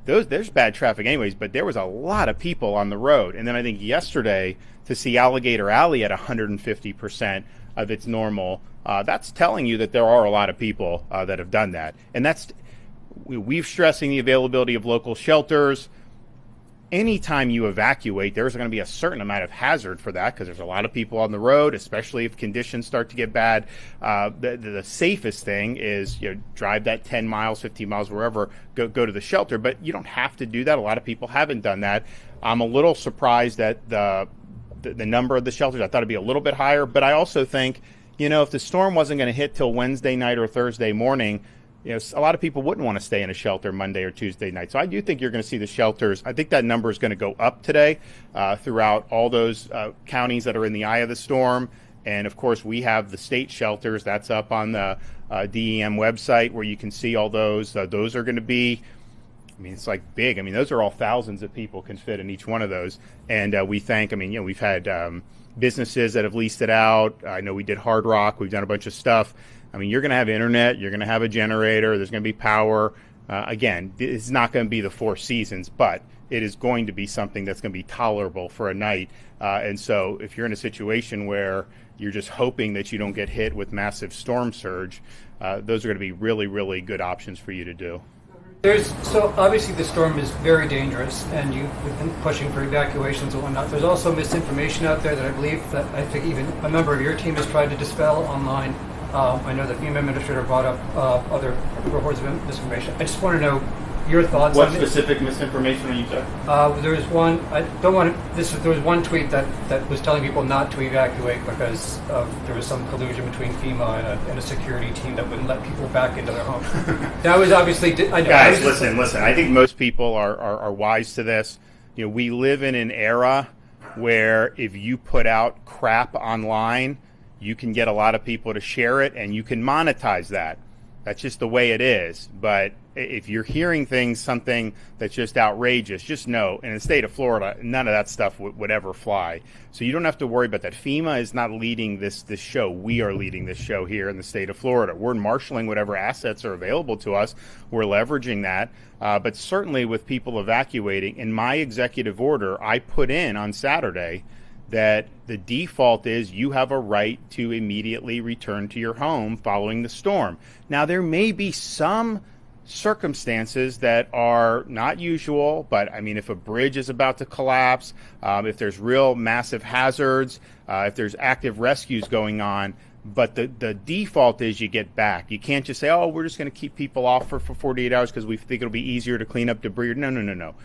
there's bad traffic anyways, but there was a lot of people on the road. And then I think yesterday to see Alligator Alley at 150% of its normal, that's telling you that there are a lot of people that have done that. And we've stressing the availability of local shelters. Anytime you evacuate, there's going to be a certain amount of hazard for that because there's a lot of people on the road, especially if conditions start to get bad. The safest thing is drive that 10 miles, 15 miles, wherever, go to the shelter. But you don't have to do that. A lot of people haven't done that. I'm a little surprised at the number of the shelters. I thought it'd be a little bit higher. But I also think, if the storm wasn't going to hit till Wednesday night or Thursday morning, a lot of people wouldn't want to stay in a shelter Monday or Tuesday night. So I do think you're going to see the shelters. I think that number is going to go up today throughout all those counties that are in the eye of the storm. And, of course, we have the state shelters. That's up on the DEM website where you can see all those. Those are going to be, it's like big. Those are all thousands of people can fit in each one of those. And we thank, we've had businesses that have leased it out. I know we did Hard Rock. We've done a bunch of stuff. You're going to have internet, you're going to have a generator, there's going to be power. Again, it's not going to be the Four Seasons, but it is going to be something that's going to be tolerable for a night. And so if you're in a situation where you're just hoping that you don't get hit with massive storm surge, those are going to be really, really good options for you to do. So obviously the storm is very dangerous, and you've been pushing for evacuations and whatnot. There's also misinformation out there that I think even a member of your team has tried to dispel online. I know the FEMA administrator brought up other reports of misinformation. I just want to know your thoughts what on specific misinformation are you talking? There was one. There was one tweet that was telling people not to evacuate because there was some collusion between FEMA and a security team that wouldn't let people back into their homes. That was obviously. Guys, listen. I think most people are wise to this. We live in an era where if you put out crap online, you can get a lot of people to share it, and you can monetize that. That's just the way it is. But if you're hearing something that's just outrageous, just know, in the state of Florida, none of that stuff would ever fly. So you don't have to worry about that. FEMA is not leading this show. We are leading this show here in the state of Florida. We're marshaling whatever assets are available to us. We're leveraging that. But certainly with people evacuating, in my executive order, I put in on Saturday that the default is you have a right to immediately return to your home following the storm. Now, there may be some circumstances that are not usual, but if a bridge is about to collapse, if there's real massive hazards, if there's active rescues going on, but the default is you get back. You can't just say, we're just going to keep people off for 48 hours because we think it'll be easier to clean up debris. No.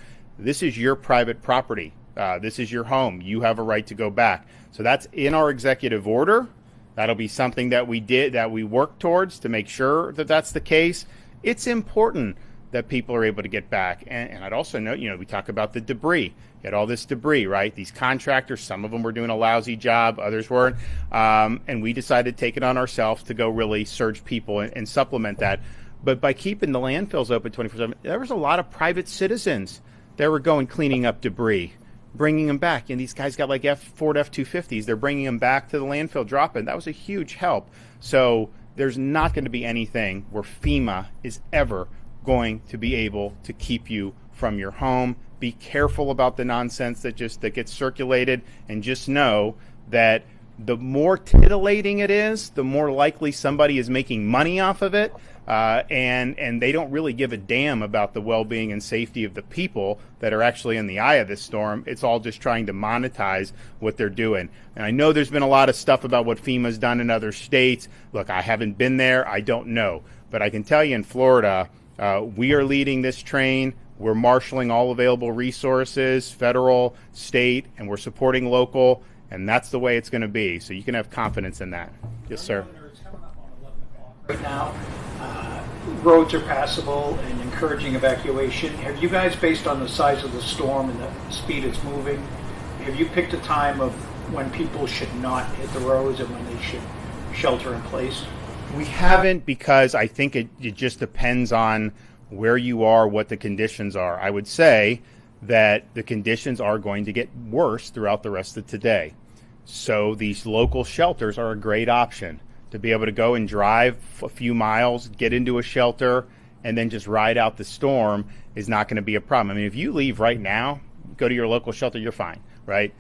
This is your private property. This is your home. You have a right to go back. So that's in our executive order. That'll be something that we work towards to make sure that that's the case. It's important that people are able to get back. And I'd also note, we talk about the debris. You had all this debris, right? These contractors, some of them were doing a lousy job, others weren't. And we decided to take it on ourselves to go really surge people and supplement that. But by keeping the landfills open 24/7, there was a lot of private citizens that were going cleaning up debris, bringing them back. And these guys got like Ford F-250s. They're bringing them back to the landfill drop-in. That was a huge help. So there's not going to be anything where FEMA is ever going to be able to keep you from your home. Be careful about the nonsense that gets circulated, and just know that the more titillating it is, the more likely somebody is making money off of it. And they don't really give a damn about the well-being and safety of the people that are actually in the eye of this storm. It's all just trying to monetize what they're doing. And I know there's been a lot of stuff about what FEMA's done in other states. Look, I haven't been there. I don't know. But I can tell you in Florida, we are leading this train. We're marshaling all available resources, federal, state, and we're supporting local. And that's the way it's going to be. So you can have confidence in that. Yes, sir. Right now, roads are passable and encouraging evacuation. Have you guys, based on the size of the storm and the speed it's moving, Have you picked a time of when people should not hit the roads and when they should shelter in place? We haven't, because I think it just depends on where you are, what the conditions are. I would say that the conditions are going to get worse throughout the rest of today. So these local shelters are a great option to be able to go and drive a few miles, get into a shelter, and then just ride out the storm is not going to be a problem. I mean, if you leave right now, go to your local shelter, you're fine, right?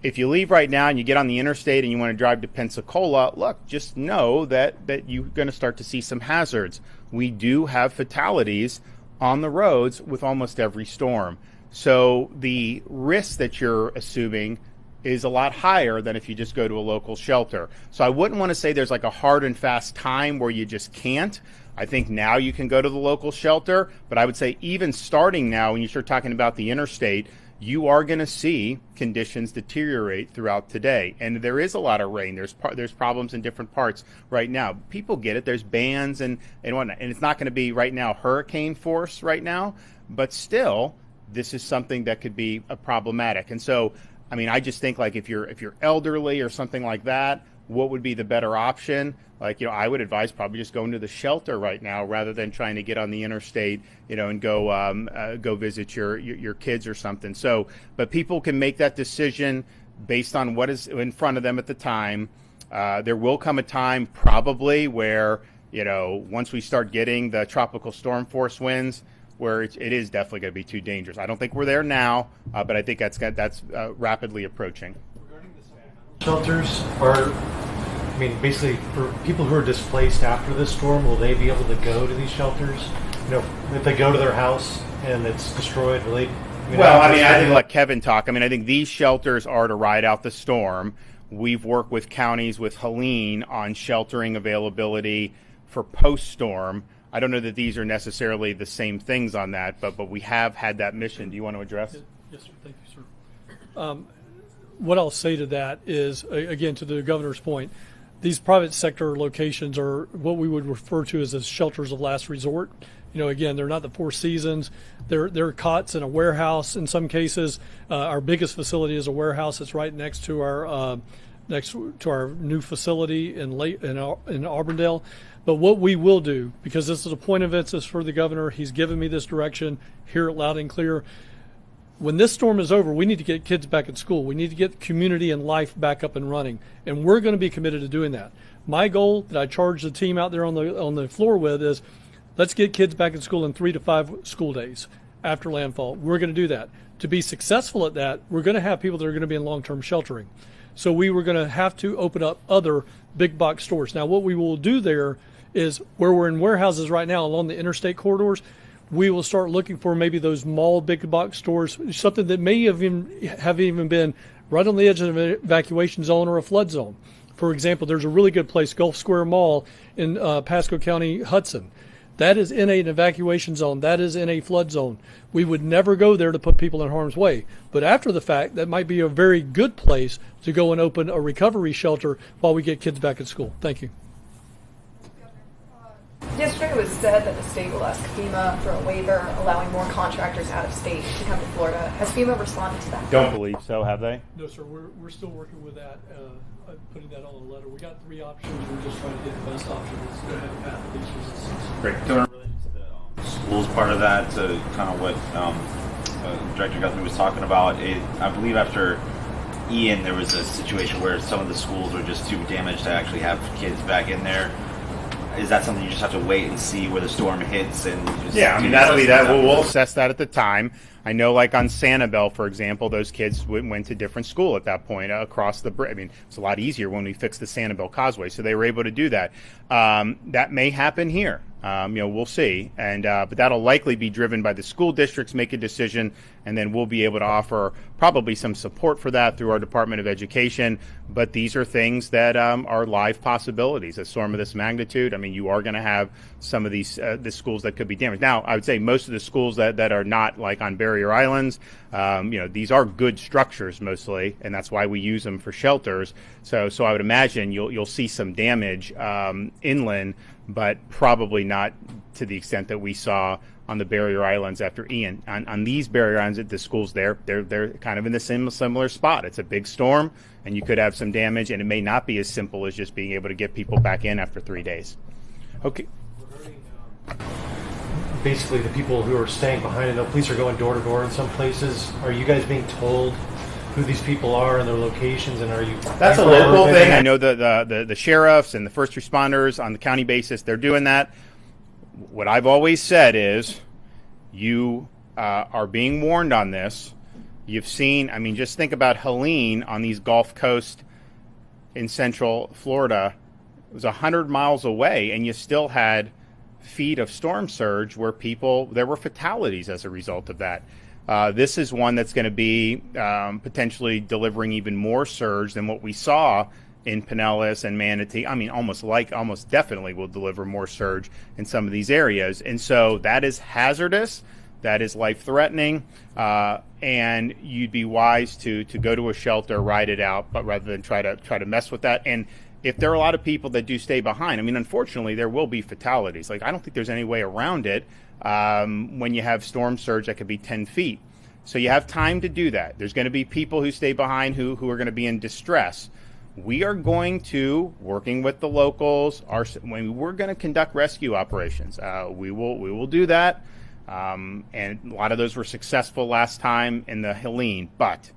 If you leave right now and you get on the interstate and you want to drive to Pensacola, look, just know that you're going to start to see some hazards. We do have fatalities on the roads with almost every storm. So the risk that you're assuming is a lot higher than if you just go to a local shelter. So I wouldn't want to say there's like a hard and fast time where you just can't. I think now you can go to the local shelter, but I would say even starting now, when you start talking about the interstate, you are going to see conditions deteriorate throughout today. And there is a lot of rain. There's problems in different parts right now. People get it. There's bands and whatnot. And it's not going to be right now hurricane force right now, but still, this is something that could be problematic. And so, I mean, I just think like if you're elderly or something like that, what would be the better option? Like, I would advise probably just going to the shelter right now rather than trying to get on the interstate, and go visit your kids or something. So, but people can make that decision based on what is in front of them at the time. There will come a time probably where, once we start getting the tropical storm force winds, where it is definitely going to be too dangerous. I don't think we're there now, but I think that's rapidly approaching. Shelters are, basically for people who are displaced after this storm, will they be able to go to these shelters? If they go to their house and it's destroyed, will they? I think let Kevin talk. I think these shelters are to ride out the storm. We've worked with counties with Helene on sheltering availability for post-storm. I don't know that these are necessarily the same things on that, but we have had that mission. Do you want to address? Yes, sir. Thank you, sir. What I'll say to that is, again, to the governor's point, these private sector locations are what we would refer to as the shelters of last resort. Again, they're not the Four Seasons. They're cots in a warehouse in some cases. Our biggest facility is a warehouse that's right next to our new facility in Auburndale. But what we will do, because this is a point of emphasis for the governor, he's given me this direction, hear it loud and clear. When this storm is over, we need to get kids back at school. We need to get community and life back up and running, and we're going to be committed to doing that. My goal that I charge the team out there on the floor with is, let's get kids back in school in 3 to 5 school days after landfall. We're going to do that. To be successful at that, we're going to have people that are going to be in long-term sheltering. So we were going to have to open up other big box stores. Now, what we will do there is, where we're in warehouses right now along the interstate corridors, we will start looking for maybe those mall big box stores, something that may have even been right on the edge of an evacuation zone or a flood zone. For example, there's a really good place, Gulf Square Mall in Pasco County, Hudson. That is in an evacuation zone. That is in a flood zone. We would never go there to put people in harm's way. But after the fact, that might be a very good place to go and open a recovery shelter while we get kids back at school. Thank you. Yesterday it was said that the state will ask FEMA for a waiver allowing more contractors out of state to come to Florida. Has FEMA responded to that? Don't believe so, have they? No, sir. We're still working with that, putting that on a letter. We got 3 options. We're just trying to get the best option that's going to have a path of least resistance. Great. Related to the schools part of that, to kind of what Director Guthrie was talking about, I believe after Ian, there was a situation where some of the schools were just too damaged to actually have kids back in there. Is that something you just have to wait and see where the storm hits? And that'll be that. We'll assess that at the time. I know, like on Sanibel, for example, those kids went to different school at that point across the bridge. It's a lot easier when we fixed the Sanibel Causeway, so they were able to do that. That may happen here. We'll see. And but that'll likely be driven by the school districts make a decision, and then we'll be able to offer probably some support for that through our Department of Education. But these are things that are live possibilities. A storm of this magnitude, you are going to have some of these the schools that could be damaged. Now, I would say most of the schools that are not like on barrier islands, these are good structures mostly, and that's why we use them for shelters. So I would imagine you'll see some damage inland, but probably not to the extent that we saw on the barrier islands after Ian. On these barrier islands at the schools they're kind of in the similar spot. It's a big storm, and you could have some damage, and it may not be as simple as just being able to get people back in after 3 days. Okay. Basically, the people who are staying behind, and the police are going door to door in some places. Are you guys being told who these people are and their locations, and are you? That's a local thing. I know the sheriffs and the first responders on the county basis, they're doing that. What I've always said is you are being warned on this. You've seen, I mean, just think about Helene on these Gulf Coast in central Florida. It was 100 miles away, and you still had feet of storm surge where there were fatalities as a result of that. This is one that's going to be potentially delivering even more surge than what we saw in Pinellas and Manatee. I mean, almost definitely will deliver more surge in some of these areas. And so that is hazardous. That is life-threatening. And you'd be wise to go to a shelter, ride it out, but rather than try to mess with that. And if there are a lot of people that do stay behind, I mean, unfortunately, there will be fatalities. Like, I don't think there's any way around it when you have storm surge that could be 10 feet. So you have time to do that. There's going to be people who stay behind who are going to be in distress. We are going to, working with the locals, we're going to conduct rescue operations. We will do that. And a lot of those were successful last time in the Helene. But,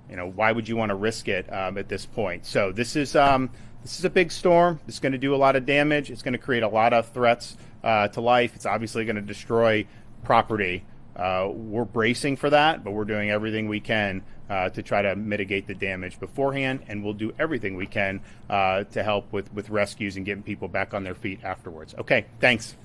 why would you want to risk it at this point? So this is a big storm. It's going to do a lot of damage. It's going to create a lot of threats to life. It's obviously going to destroy property. We're bracing for that, but we're doing everything we can to try to mitigate the damage beforehand, and we'll do everything we can to help with rescues and getting people back on their feet afterwards. Okay, thanks.